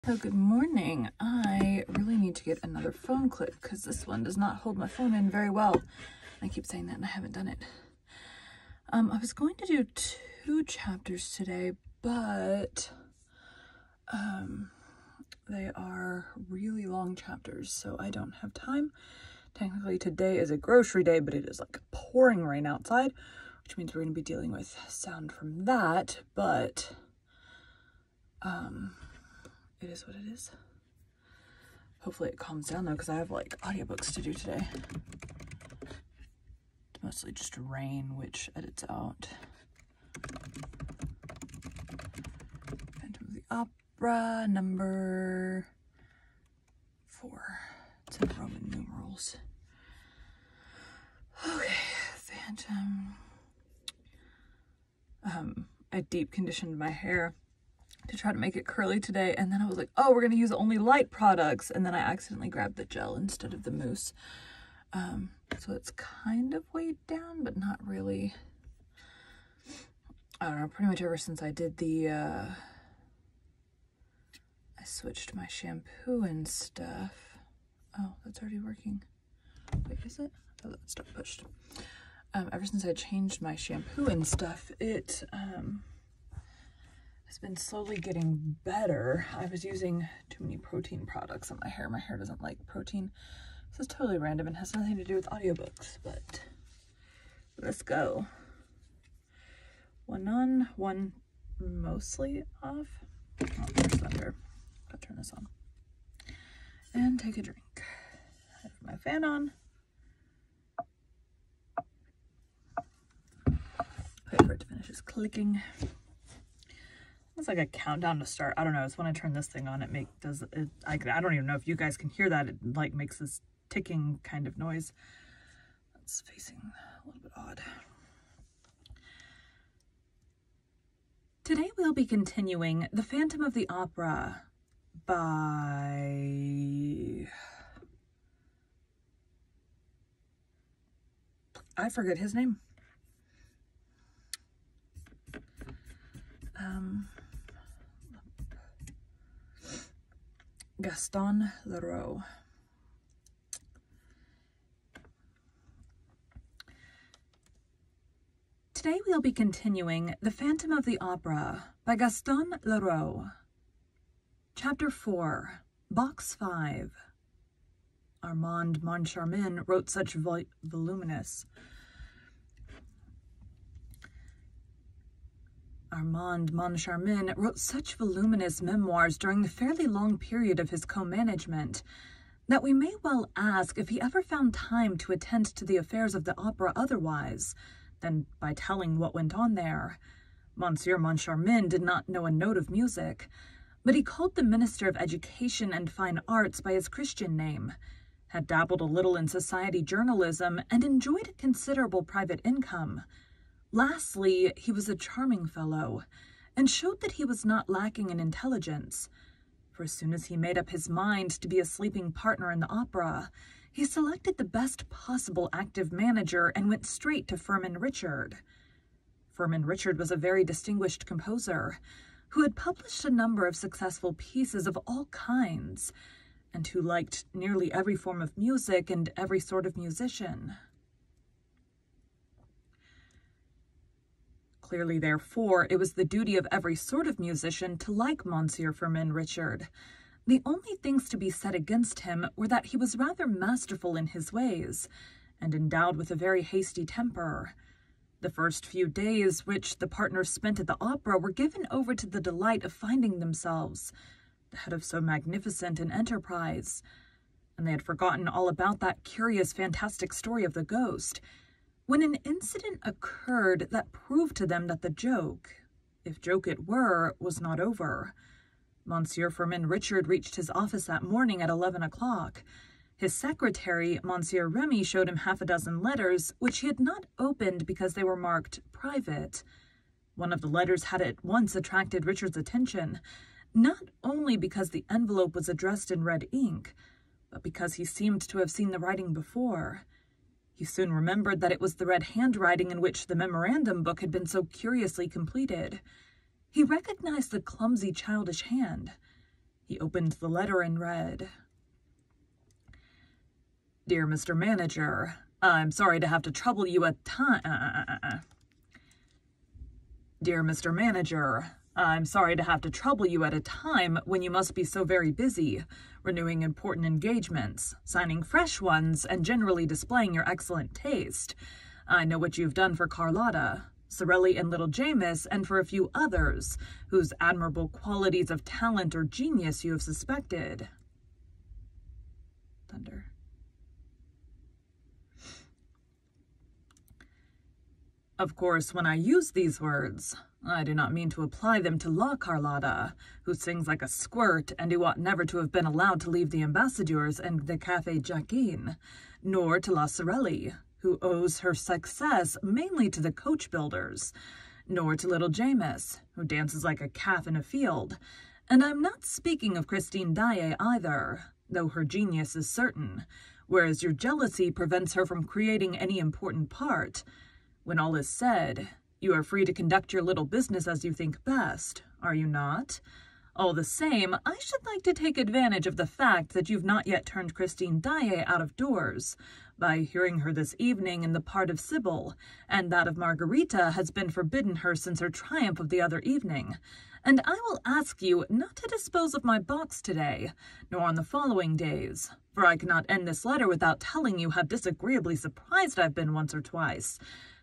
So good morning. I really need to get another phone clip because this one does not hold my phone in very well. I keep saying that and I haven't done it. I was going to do 2 chapters today, but they are really long chapters, so I don't have time. Technically today is a grocery day, but it is like pouring rain outside, which means we're going to be dealing with sound from that, but it is what it is. Hopefully it calms down though, because I have like audiobooks to do today. It's mostly just rain, which edits out. Phantom of the Opera, number 4. It's in Roman numerals. Okay, Phantom. I deep conditioned my hair to try to make it curly today, and then I was like, oh, we're gonna use only light products, and then I accidentally grabbed the gel instead of the mousse. So it's kind of weighed down, but not really. I don't know, pretty much ever since I did the I switched my shampoo and stuff. Oh, that's already working. Wait, is it? Oh, that's not pushed. Ever since I changed my shampoo and stuff, it has been slowly getting better. I was using too many protein products on my hair. My hair doesn't like protein. This is totally random and has nothing to do with audiobooks, but let's go. One on, one mostly off. Oh, there's thunder. I'll turn this on. And take a drink. I have my fan on. Wait for it to finish its clicking. It's like a countdown to start. I don't know. It's when I turn this thing on, I don't even know if you guys can hear that. It like makes this ticking kind of noise. That's facing a little bit odd. Today we'll be continuing The Phantom of the Opera by... I forget his name. Gaston Leroux. Today we'll be continuing The Phantom of the Opera by Gaston Leroux. Chapter 4, Box 5. Armand Moncharmin wrote such voluminous memoirs during the fairly long period of his co-management that we may well ask if he ever found time to attend to the affairs of the opera otherwise than by telling what went on there. Monsieur Moncharmin did not know a note of music, but he called the Minister of Education and Fine Arts by his Christian name, had dabbled a little in society journalism, and enjoyed a considerable private income. Lastly, he was a charming fellow, and showed that he was not lacking in intelligence, for as soon as he made up his mind to be a sleeping partner in the opera, he selected the best possible active manager and went straight to Firmin Richard. Firmin Richard was a very distinguished composer, who had published a number of successful pieces of all kinds, and who liked nearly every form of music and every sort of musician. Clearly, therefore, it was the duty of every sort of musician to like Monsieur Firmin Richard. The only things to be said against him were that he was rather masterful in his ways, and endowed with a very hasty temper. The first few days which the partners spent at the opera were given over to the delight of finding themselves the head of so magnificent an enterprise, and they had forgotten all about that curious, fantastic story of the ghost, when an incident occurred that proved to them that the joke, if joke it were, was not over. Monsieur Firmin Richard reached his office that morning at 11 o'clock. His secretary, Monsieur Remy, showed him 6 letters, which he had not opened because they were marked private. One of the letters had at once attracted Richard's attention, not only because the envelope was addressed in red ink, but because he seemed to have seen the writing before. He soon remembered that it was the red handwriting in which the memorandum book had been so curiously completed. He recognized the clumsy, childish hand. He opened the letter and read, "Dear Mr. Manager, I'm sorry to have to trouble you at Dear Mr. Manager, I'm sorry to have to trouble you at a time when you must be so very busy, renewing important engagements, signing fresh ones, and generally displaying your excellent taste. I know what you've done for Carlotta, Sorelli, and little Jamis, and for a few others, whose admirable qualities of talent or genius you have suspected." Thunder. Of course, when I use these words, I do not mean to apply them to La Carlotta, who sings like a squirt and who ought never to have been allowed to leave the ambassadeurs and the Café Jacquin, nor to La Sorelli, who owes her success mainly to the coach builders, nor to little Jamis, who dances like a calf in a field, and I'm not speaking of Christine Daae either, though her genius is certain, whereas your jealousy prevents her from creating any important part. When all is said, you are free to conduct your little business as you think best, are you not? All the same, I should like to take advantage of the fact that you've not yet turned Christine Daae out of doors, by hearing her this evening in the part of Sybil, and that of Margarita has been forbidden her since her triumph of the other evening. And I will ask you not to dispose of my box today, nor on the following days, for I cannot end this letter without telling you how disagreeably surprised I've been once or twice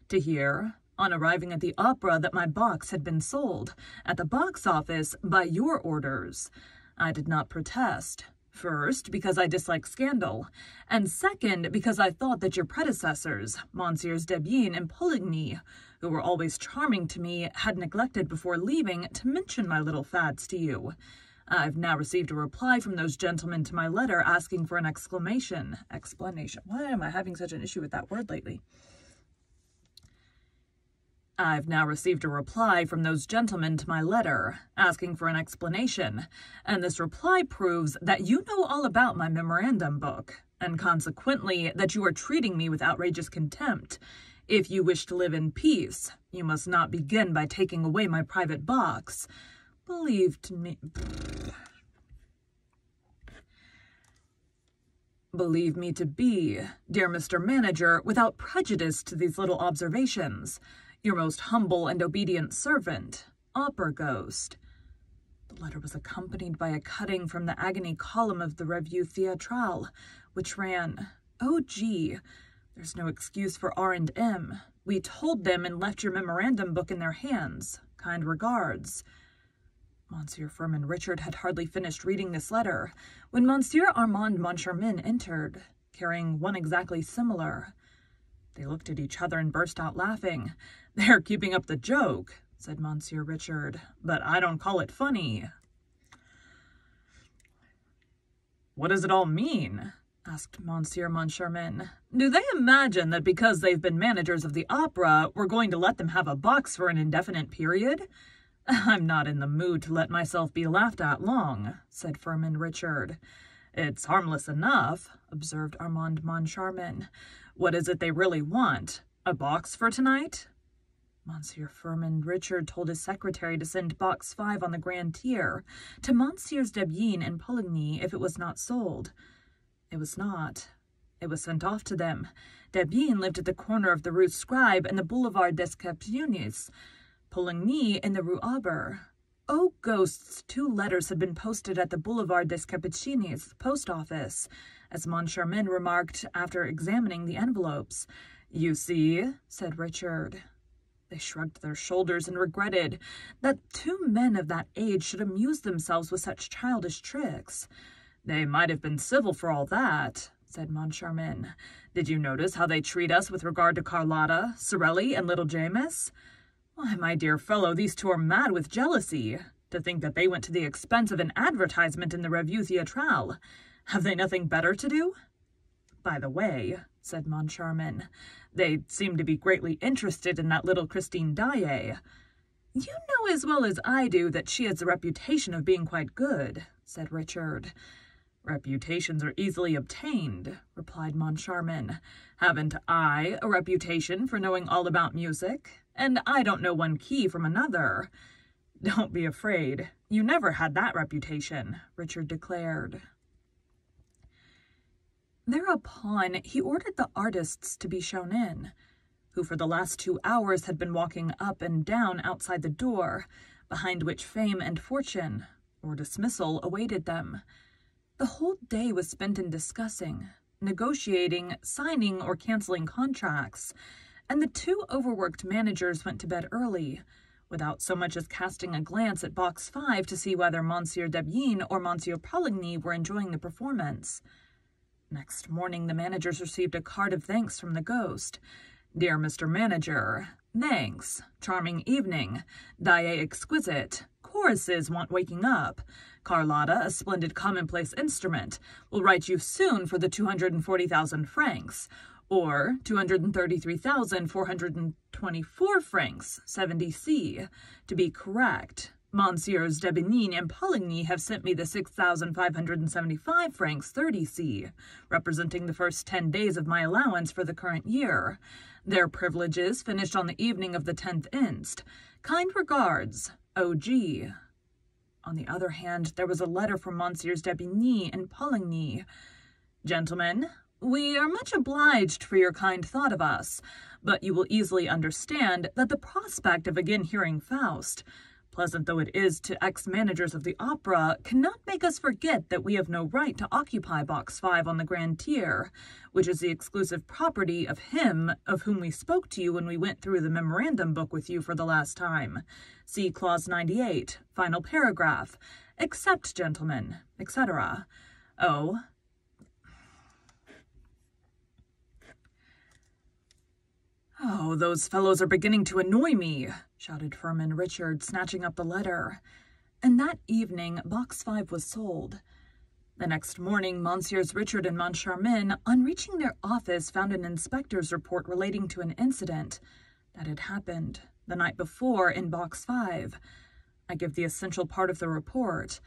to hear, on arriving at the opera, that my box had been sold, at the box office, by your orders. I did not protest. First, because I dislike scandal, and second, because I thought that your predecessors, Messieurs Debienne and Poligny, who were always charming to me, had neglected before leaving to mention my little fads to you. I've now received a reply from those gentlemen to my letter asking for an explanation. Why am I having such an issue with that word lately? I've now received a reply from those gentlemen to my letter, asking for an explanation, and this reply proves that you know all about my memorandum book, and consequently that you are treating me with outrageous contempt. If you wish to live in peace, you must not begin by taking away my private box. Believe me to be, dear Mr. Manager, without prejudice to these little observations, your most humble and obedient servant, Opera Ghost. The letter was accompanied by a cutting from the agony column of the Revue Theatrale, which ran, "Oh, gee, there's no excuse for R&M. We told them and left your memorandum book in their hands. Kind regards." Monsieur Firmin Richard had hardly finished reading this letter when Monsieur Armand Moncharmin entered, carrying one exactly similar. They looked at each other and burst out laughing. "They're keeping up the joke," said Monsieur Richard, "but I don't call it funny." "What does it all mean?" asked Monsieur Moncharmin. "Do they imagine that because they've been managers of the opera, we're going to let them have a box for an indefinite period?" "I'm not in the mood to let myself be laughed at long," said Firmin Richard. "It's harmless enough," observed Armand Moncharmin. "What is it they really want? A box for tonight?" Monsieur Firmin Richard told his secretary to send box 5 on the grand tier to Messieurs Debienne and Poligny if it was not sold. It was not. It was sent off to them. Debienne lived at the corner of the Rue Scribe and the Boulevard des Capucines, Poligny in the Rue Auber. Oh, ghosts, 2 letters had been posted at the Boulevard des Capucines post office, as Moncharmin remarked after examining the envelopes. "You see," said Richard. They shrugged their shoulders and regretted that 2 men of that age should amuse themselves with such childish tricks. "They might have been civil for all that," said Moncharmin. "Did you notice how they treat us with regard to Carlotta, Sorelli, and little Jamis? Why, my dear fellow, these 2 are mad with jealousy. To think that they went to the expense of an advertisement in the Revue Theatrale. Have they nothing better to do?" "By the way," said Moncharmin, "they seem to be greatly interested in that little Christine Daae." "You know as well as I do that she has a reputation of being quite good," said Richard. "Reputations are easily obtained," replied Moncharmin. "Haven't I a reputation for knowing all about music? And I don't know one key from another." Don't be afraid. You never had that reputation, Richard declared. Thereupon, he ordered the artists to be shown in, who for the last 2 hours had been walking up and down outside the door, behind which fame and fortune, or dismissal, awaited them. The whole day was spent in discussing, negotiating, signing or canceling contracts, and the 2 overworked managers went to bed early, without so much as casting a glance at Box 5 to see whether Monsieur Debienne or Monsieur Poligny were enjoying the performance. Next morning, the managers received a card of thanks from the ghost. "Dear Mr. Manager, thanks. Charming evening. Daye exquisite. Choruses want waking up. Carlotta, a splendid commonplace instrument, will write you soon for the 240,000 francs, or 233,424 francs, 70c. To be correct, Monsieurs Debienne and Poligny have sent me the 6,575 francs 30c, representing the first 10 days of my allowance for the current year. Their privileges finished on the evening of the 10th inst. Kind regards, O.G." On the other hand, there was a letter from Monsieurs Debienne and Poligny. "Gentlemen, we are much obliged for your kind thought of us, but you will easily understand that the prospect of again hearing Faust, pleasant though it is to ex-managers of the opera, cannot make us forget that we have no right to occupy Box 5 on the grand tier, which is the exclusive property of him of whom we spoke to you when we went through the memorandum book with you for the last time. See Clause 98, final paragraph. Accept, gentlemen, etc. Oh, those fellows are beginning to annoy me," shouted Firmin Richard, snatching up the letter. And that evening, Box 5 was sold. The next morning, Monsieurs Richard and Moncharmin, on reaching their office, found an inspector's report relating to an incident that had happened the night before in Box 5. I give the essential part of the report.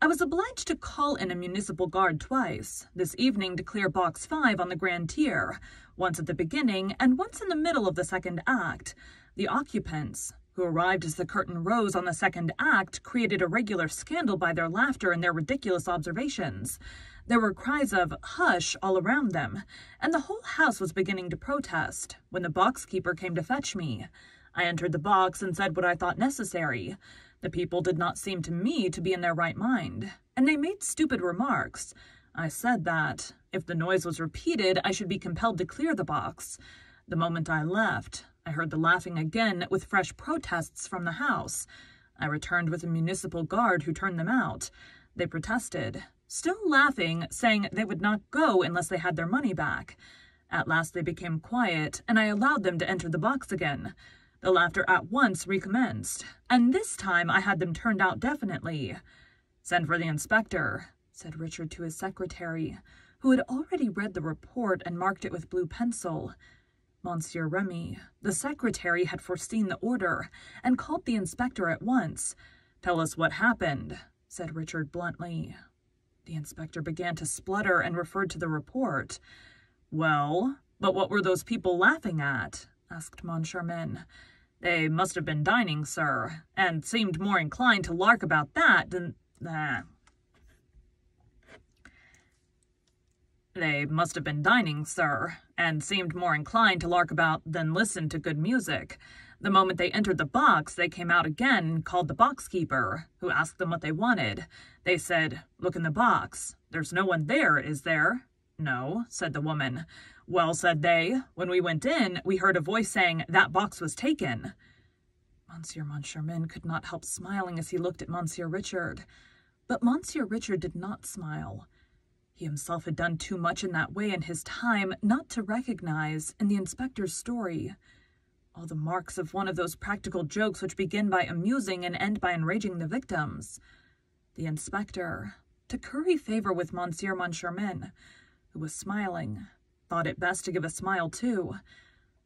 "I was obliged to call in a municipal guard twice, this evening to clear Box 5 on the grand tier, once at the beginning and once in the middle of the second act. The occupants, who arrived as the curtain rose on the second act, created a regular scandal by their laughter and their ridiculous observations. There were cries of 'hush' all around them, and the whole house was beginning to protest, when the box-keeper came to fetch me. I entered the box and said what I thought necessary. The people did not seem to me to be in their right mind, and they made stupid remarks. I said that, if the noise was repeated, I should be compelled to clear the box. The moment I left, I heard the laughing again, with fresh protests from the house. I returned with a municipal guard who turned them out. They protested, still laughing, saying they would not go unless they had their money back. At last they became quiet, and I allowed them to enter the box again. The laughter at once recommenced, and this time I had them turned out definitely. 'Send for the inspector,' said Richard to his secretary, who had already read the report and marked it with blue pencil. Monsieur Remy, the secretary, had foreseen the order, and called the inspector at once. 'Tell us what happened,' said Richard bluntly. The inspector began to splutter and referred to the report. 'Well, but what were those people laughing at?' asked Moncharmin. 'They must have been dining, sir, and seemed more inclined to lark about that than... They must have been dining, sir, and seemed more inclined to lark about than listen to good music. The moment they entered the box, they came out again and called the box-keeper, who asked them what they wanted. They said, 'Look in the box. There's no one there, is there?' 'No,' said the woman. 'Well,' said they, 'when we went in, we heard a voice saying that box was taken.'" Monsieur Moncharmin could not help smiling as he looked at Monsieur Richard. But Monsieur Richard did not smile. He himself had done too much in that way in his time not to recognize, in the inspector's story, all the marks of one of those practical jokes which begin by amusing and end by enraging the victims. The inspector, to curry favor with Monsieur Moncharmin, who was smiling, thought it best to give a smile too,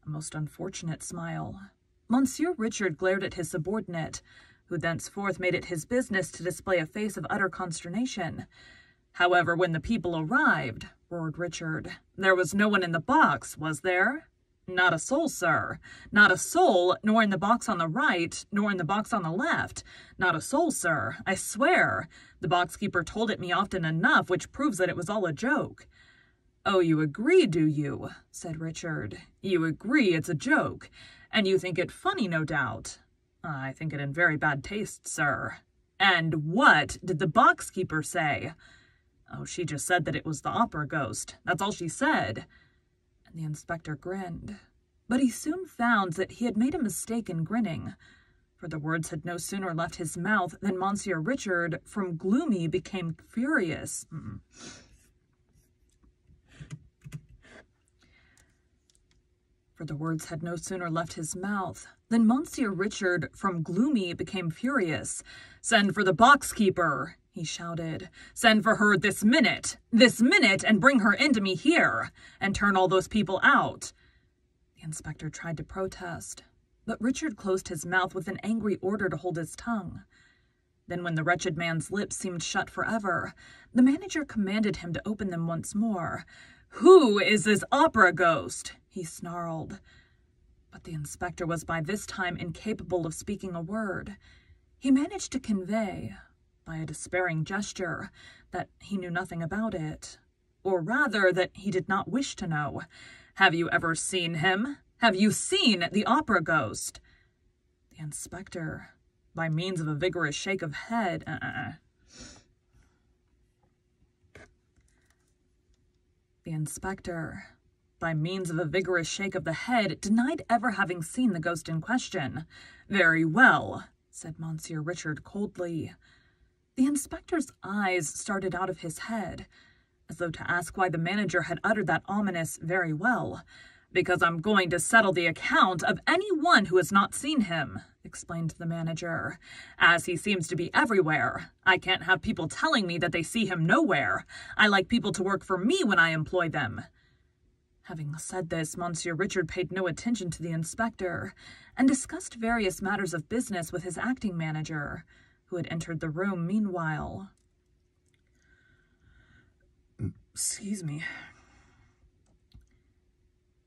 a most unfortunate smile. Monsieur Richard glared at his subordinate, who thenceforth made it his business to display a face of utter consternation. "However, when the people arrived," roared Richard, "there was no one in the box, was there?" Not a soul, sir. Not a soul, nor in the box on the right, nor in the box on the left. Not a soul, sir, I swear. The box-keeper told it me often enough, which proves that it was all a joke. Oh, you agree, do you? Said Richard. You agree it's a joke, and you think it funny, no doubt. I think it in very bad taste, sir. And what did the box-keeper say? Oh, she just said that it was the opera ghost. That's all she said. And the inspector grinned. But he soon found that he had made a mistake in grinning, for the words had no sooner left his mouth than Monsieur Richard, from gloomy, became furious. For the words had no sooner left his mouth than Monsieur Richard, from gloomy, became furious. "Send for the box-keeper," he shouted. "Send for her this minute, and bring her into me here, and turn all those people out." The inspector tried to protest, but Richard closed his mouth with an angry order to hold his tongue. Then, when the wretched man's lips seemed shut forever, the manager commanded him to open them once more. "Who is this opera ghost?" he snarled. But the inspector was by this time incapable of speaking a word. He managed to convey, by a despairing gesture, that he knew nothing about it, or rather that he did not wish to know. "Have you ever seen him? Have you seen the opera ghost?" The inspector, by means of a vigorous shake of head, The inspector, by means of a vigorous shake of the head, denied ever having seen the ghost in question. "Very well," said Monsieur Richard coldly. The inspector's eyes started out of his head, as though to ask why the manager had uttered that ominous "very well." "Because I'm going to settle the account of any one who has not seen him," explained the manager. "As he seems to be everywhere, I can't have people telling me that they see him nowhere. I like people to work for me when I employ them." Having said this, Monsieur Richard paid no attention to the inspector, and discussed various matters of business with his acting manager, who had entered the room meanwhile. "Excuse me."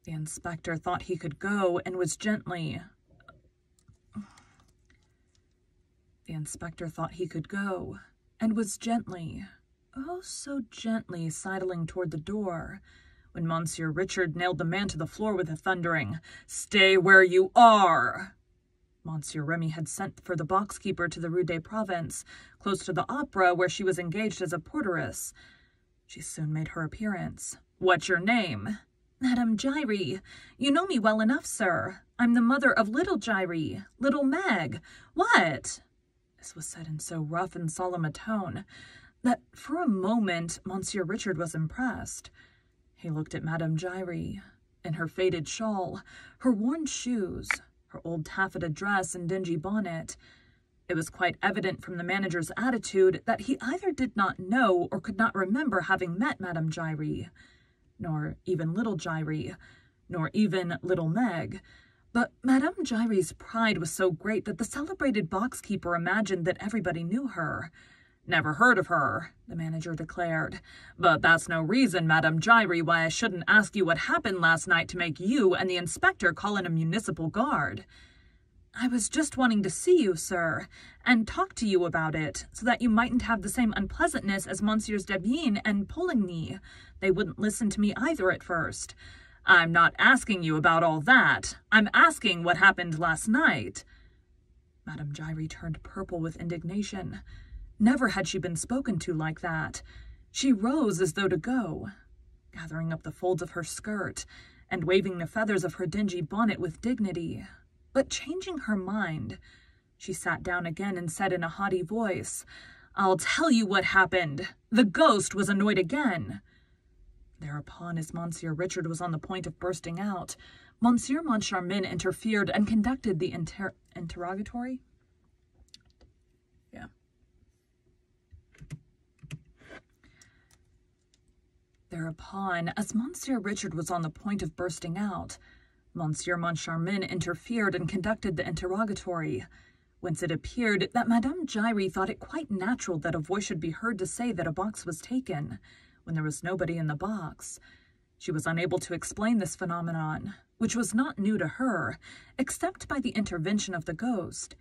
The inspector thought he could go, and was gently... oh so gently, sidling toward the door, when Monsieur Richard nailed the man to the floor with a thundering, "Stay where you are!" Monsieur Remy had sent for the box-keeper to the Rue des Provinces, close to the opera, where she was engaged as a porteress. She soon made her appearance. "What's your name?" "Madame Giry. You know me well enough, sir. I'm the mother of little Giry, little Meg." "What?" This was said in so rough and solemn a tone that for a moment Monsieur Richard was impressed. He looked at Madame Giry, in her faded shawl, her worn shoes, her old taffeta dress and dingy bonnet. It was quite evident from the manager's attitude that he either did not know or could not remember having met Madame Giry, nor even little Giry, nor even little Meg. But Madame Giry's pride was so great that the celebrated box-keeper imagined that everybody knew her. "Never heard of her," the manager declared. "But that's no reason, Madame Giry, why I shouldn't ask you what happened last night to make you and the inspector call in a municipal guard." "I was just wanting to see you, sir, and talk to you about it, so that you mightn't have the same unpleasantness as Monsieurs Devienne and Poligny. They wouldn't listen to me either at first." "I'm not asking you about all that. I'm asking what happened last night." Madame Giry turned purple with indignation. Never had she been spoken to like that. She rose as though to go, gathering up the folds of her skirt and waving the feathers of her dingy bonnet with dignity. But changing her mind, she sat down again and said in a haughty voice, "I'll tell you what happened. The ghost was annoyed again." Thereupon, as Monsieur Richard was on the point of bursting out, Monsieur Moncharmin interfered and conducted the interrogatory. Thereupon, as Monsieur Richard was on the point of bursting out, Monsieur Moncharmin interfered and conducted the interrogatory, whence it appeared that Madame Giry thought it quite natural that a voice should be heard to say that a box was taken, when there was nobody in the box. She was unable to explain this phenomenon, which was not new to her, except by the intervention of the ghost.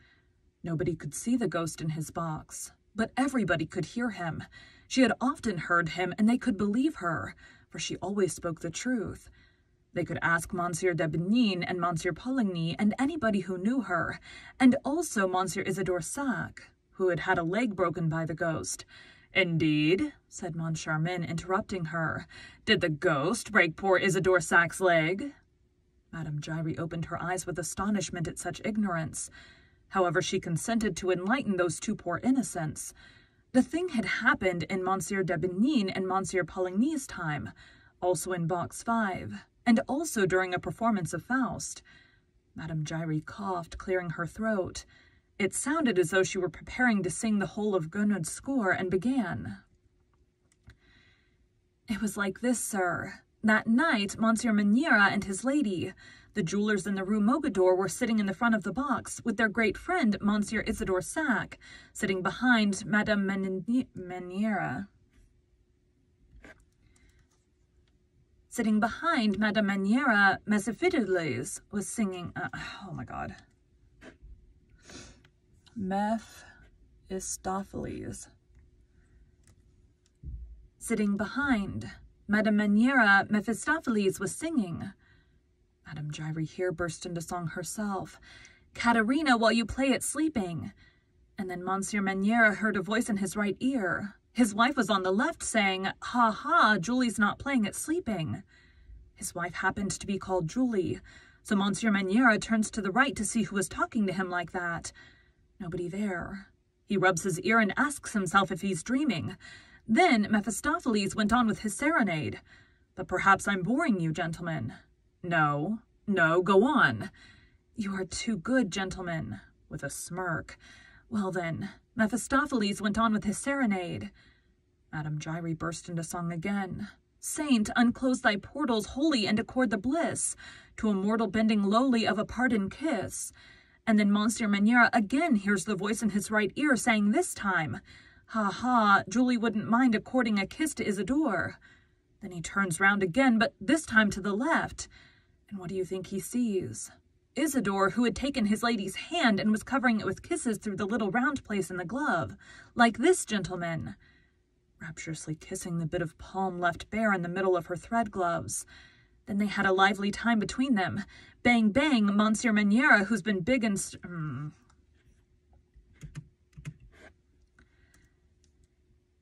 Nobody could see the ghost in his box, but everybody could hear him. She had often heard him, and they could believe her, for she always spoke the truth. They could ask Monsieur de Benin and Monsieur Poligny and anybody who knew her, and also Monsieur Isidore Sac, who had had a leg broken by the ghost. "Indeed," said Moncharmin, interrupting her. "Did the ghost break poor Isidore Sac's leg?" Madame Giry opened her eyes with astonishment at such ignorance. However, she consented to enlighten those two poor innocents. The thing had happened in Monsieur de Benin and Monsieur Poligny's time, also in Box 5, and also during a performance of Faust. Madame Giry coughed, clearing her throat. It sounded as though she were preparing to sing the whole of Gounod's score, and began. "It was like this, sir. That night, Monsieur Maniera and his lady, the jewelers in the Rue Mogador, were sitting in the front of the box, with their great friend, Monsieur Isidore Sac, sitting behind Madame Maniera. Sitting behind Madame Maniera, Mephistopheles was singing, Mephistopheles. Sitting behind Madame Maniera, Mephistopheles was singing. Madame Giry here burst into song herself. "Caterina, while you play at sleeping." And then Monsieur Maniera heard a voice in his right ear. His wife was on the left saying, "Ha ha, Julie's not playing at sleeping." His wife happened to be called Julie, so Monsieur Maniera turns to the right to see who was talking to him like that. Nobody there. He rubs his ear and asks himself if he's dreaming. Then Mephistopheles went on with his serenade. "But perhaps I'm boring you, gentlemen." No, go on." "You are too good, gentlemen," with a smirk. "Well then, Mephistopheles went on with his serenade." Madame Giry burst into song again. "Saint, unclose thy portals holy and accord the bliss to a mortal bending lowly of a pardon kiss." And then Monsieur Maniera again hears the voice in his right ear saying this time, "Ha ha, Julie wouldn't mind according a kiss to Isidore." Then he turns round again, but this time to the left. And what do you think he sees? Isidore, who had taken his lady's hand and was covering it with kisses through the little round place in the glove, like this, gentleman, rapturously kissing the bit of palm left bare in the middle of her thread gloves. Then they had a lively time between them. Bang, bang, Monsieur Maniera, who's been big and...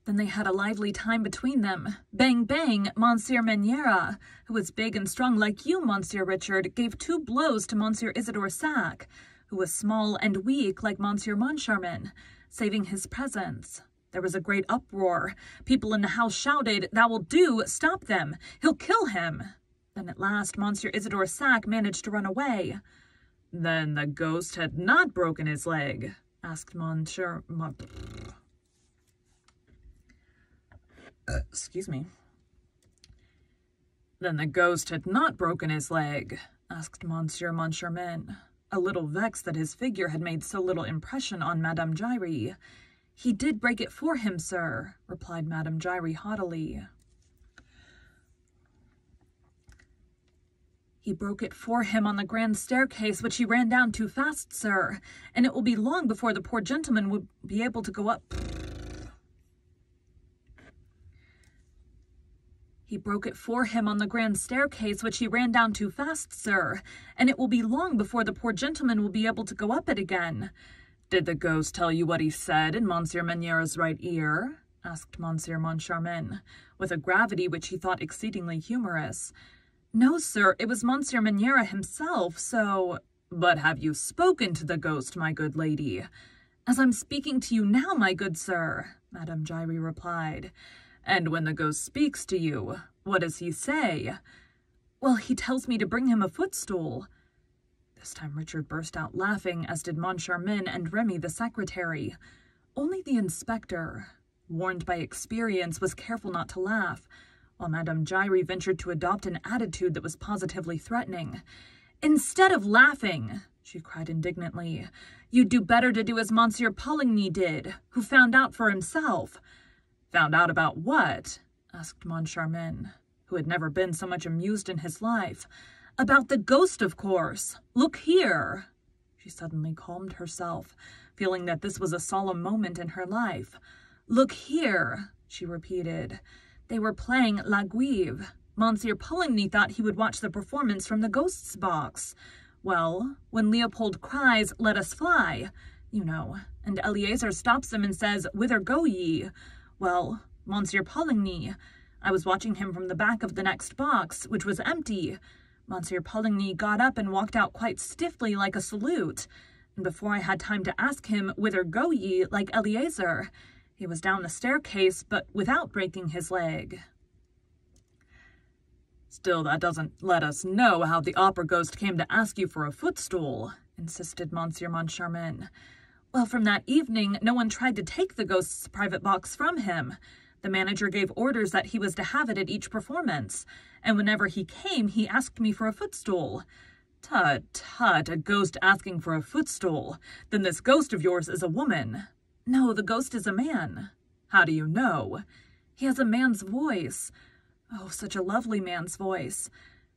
Then they had a lively time between them. Bang, bang, Monsieur Maniera, who was big and strong like you, Monsieur Richard, gave 2 blows to Monsieur Isidore Sac, who was small and weak like Monsieur Moncharmin, saving his presence. There was a great uproar. People in the house shouted, "That will do! Stop them! He'll kill him!" Then at last Monsieur Isidore Sac managed to run away. "Then the ghost had not broken his leg?" asked Excuse me. "Then the ghost had not broken his leg?" asked Monsieur Moncharmin, a little vexed that his figure had made so little impression on Madame Giry. "He did break it for him, sir," replied Madame Giry haughtily. "He broke it for him on the grand staircase, which he ran down too fast, sir, and it will be long before the poor gentleman will be able to go up." "He broke it for him on the grand staircase, which he ran down too fast, sir, and it will be long before the poor gentleman will be able to go up it again." "Did the ghost tell you what he said in Monsieur Maniera's right ear?" asked Monsieur Moncharmin, with a gravity which he thought exceedingly humorous. "No, sir, it was Monsieur Maniera himself, so—" "But have you spoken to the ghost, my good lady?" "As I'm speaking to you now, my good sir," Madame Giry replied. "And when the ghost speaks to you, what does he say?" "Well, he tells me to bring him a footstool." This time Richard burst out laughing, as did Moncharmin and Remy the secretary. Only the inspector, warned by experience, was careful not to laugh, while Madame Giry ventured to adopt an attitude that was positively threatening. "Instead of laughing," she cried indignantly, "you'd do better to do as Monsieur Poligny did, who found out for himself." "Found out about what?" asked Moncharmin, who had never been so much amused in his life. About the ghost, of course. Look here." She suddenly calmed herself, feeling that this was a solemn moment in her life. "Look here," she repeated. "They were playing La Guive. Monsieur Poligny thought he would watch the performance from the ghost's box. Well, when Leopold cries, 'Let us fly,' you know, and Eleazar stops him and says, 'Whither go ye?' Well, Monsieur Poligny, I was watching him from the back of the next box, which was empty. Monsieur Poligny got up and walked out quite stiffly like a salute, and before I had time to ask him, 'Whither go ye?' like Eleazar, he was down the staircase, but without breaking his leg." "Still, that doesn't let us know how the opera ghost came to ask you for a footstool," insisted Monsieur Moncharmin. "Well, from that evening, no one tried to take the ghost's private box from him. The manager gave orders that he was to have it at each performance, and whenever he came, he asked me for a footstool." "Tut, tut, a ghost asking for a footstool. Then this ghost of yours is a woman." "No, the ghost is a man." "How do you know?" "He has a man's voice. Oh, such a lovely man's voice.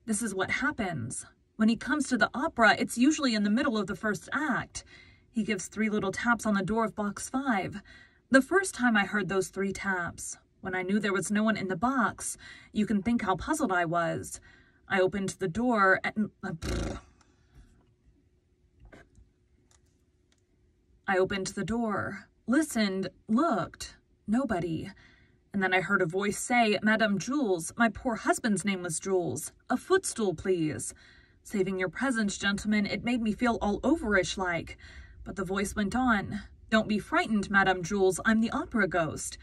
This is what happens. When he comes to the opera, it's usually in the middle of the first act. He gives 3 little taps on the door of box 5. The first time I heard those 3 taps, when I knew there was no one in the box, you can think how puzzled I was. I opened the door and... I opened the door, listened, looked. Nobody. And then I heard a voice say, 'Madame Jules, my poor husband's name was Jules. A footstool, please.' Saving your presence, gentlemen, it made me feel all overish like. But the voice went on, 'Don't be frightened, Madame Jules, I'm the opera ghost.'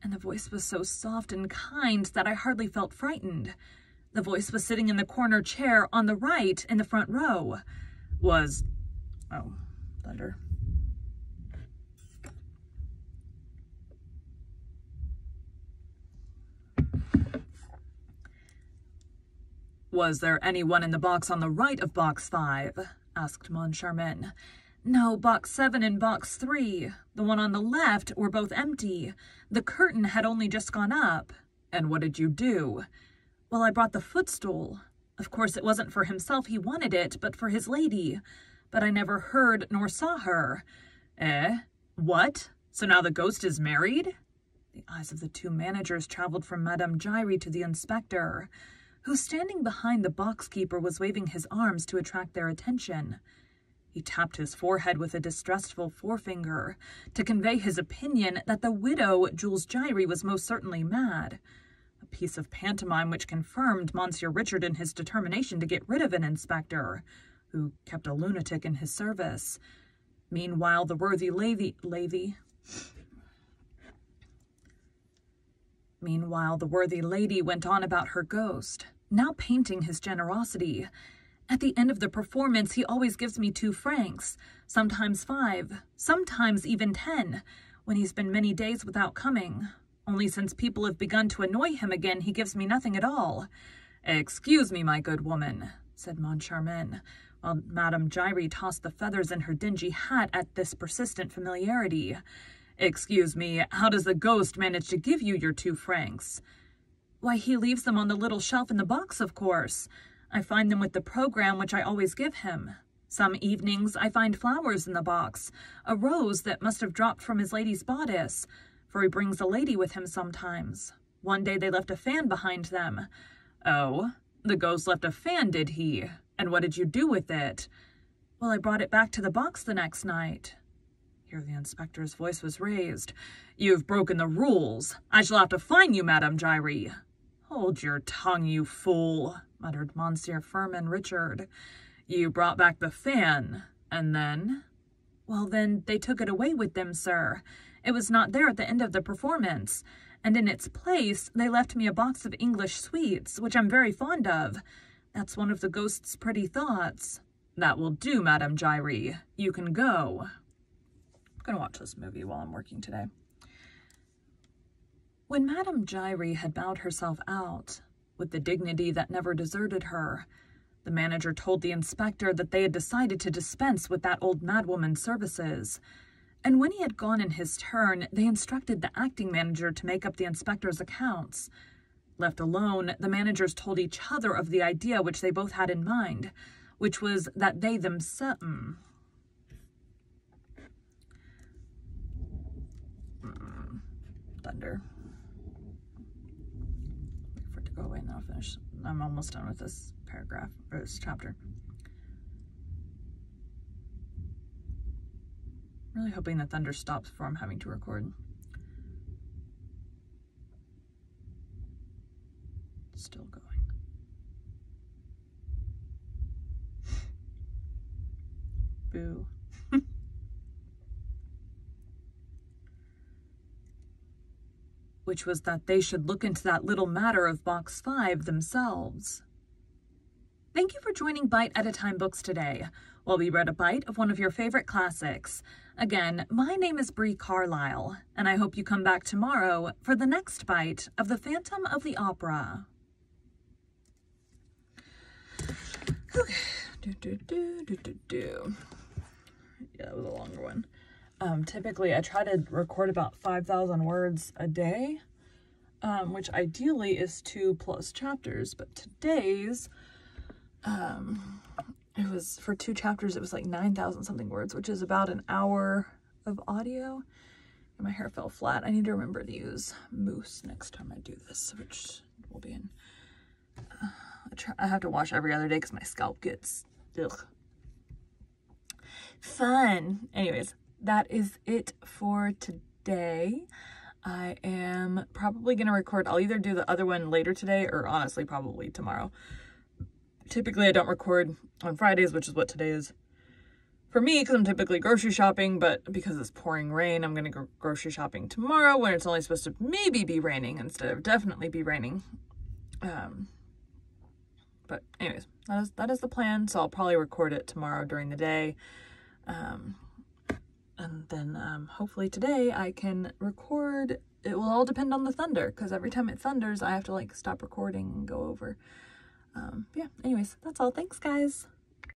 And the voice was so soft and kind that I hardly felt frightened. The voice was sitting in the corner chair on the right in the front row. Thunder. Was there anyone in the box on the right of box 5? Asked Moncharmin. No, box 7 and box 3. The one on the left were both empty. The curtain had only just gone up. And what did you do? Well, I brought the footstool. Of course, it wasn't for himself he wanted it, but for his lady. But I never heard nor saw her. Eh? What? So now the ghost is married? The eyes of the 2 managers traveled from Madame Giry to the inspector, who, standing behind the box-keeper, was waving his arms to attract their attention. He tapped his forehead with a distrustful forefinger to convey his opinion that the widow, Jules Giry, was most certainly mad, a piece of pantomime which confirmed Monsieur Richard in his determination to get rid of an inspector who kept a lunatic in his service. Meanwhile, the worthy lady went on about her ghost, now painting his generosity. At the end of the performance, he always gives me 2 francs, sometimes 5, sometimes even 10, when he's been many days without coming. Only since people have begun to annoy him again, he gives me nothing at all. Excuse me, my good woman, said Moncharmin, while Madame Giry tossed the feathers in her dingy hat at this persistent familiarity. Excuse me, how does the ghost manage to give you your 2 francs? Why, he leaves them on the little shelf in the box, of course. I find them with the program which I always give him. Some evenings I find flowers in the box, a rose that must have dropped from his lady's bodice, for he brings a lady with him sometimes. One day they left a fan behind them. Oh, the ghost left a fan, did he? And what did you do with it? Well, I brought it back to the box the next night. Here the inspector's voice was raised. You've broken the rules. I shall have to fine you, Madame Giry. Hold your tongue, you fool, muttered Monsieur Firmin Richard. You brought back the fan, and then? Well, then, they took it away with them, sir. It was not there at the end of the performance, and in its place they left me a box of English sweets, which I'm very fond of. That's one of the ghost's pretty thoughts. That will do, Madame Giry. You can go. I'm going to watch this movie while I'm working today. When Madame Giry had bowed herself out, with the dignity that never deserted her, the manager told the inspector that they had decided to dispense with that old madwoman's services, and when he had gone in his turn, they instructed the acting manager to make up the inspector's accounts. Left alone, the managers told each other of the idea which they both had in mind, which was that they themselves... Thunder. Wait for it to go away and then I'll finish. I'm almost done with this paragraph, or this chapter. Really hoping the thunder stops before I'm having to record. Still going. Boo. Which was that they should look into that little matter of Box 5 themselves. Thank you for joining Bite at a Time Books today, while we read a bite of one of your favorite classics. Again, my name is Bree Carlisle, and I hope you come back tomorrow for the next bite of The Phantom of the Opera. Okay. Yeah, that was a longer one. Typically, I try to record about 5,000 words a day, which ideally is 2+ chapters, but today's, it was, for 2 chapters, it was like 9,000 something words, which is about an hour of audio. And my hair fell flat. I need to remember to use mousse next time I do this, which will be in, I have to wash every other day because my scalp gets, ugh. Fun. Anyways, that is it for today. I am probably going to record, I'll either do the other one later today or honestly probably tomorrow. Typically I don't record on Fridays, which is what today is for me because I'm typically grocery shopping, but because it's pouring rain, I'm going to go grocery shopping tomorrow when it's only supposed to maybe be raining instead of definitely be raining. But anyways, that is the plan. So I'll probably record it tomorrow during the day. And then hopefully today I can record. It will all depend on the thunder because every time it thunders I have to like stop recording and go over. Yeah, anyways, that's all. Thanks guys.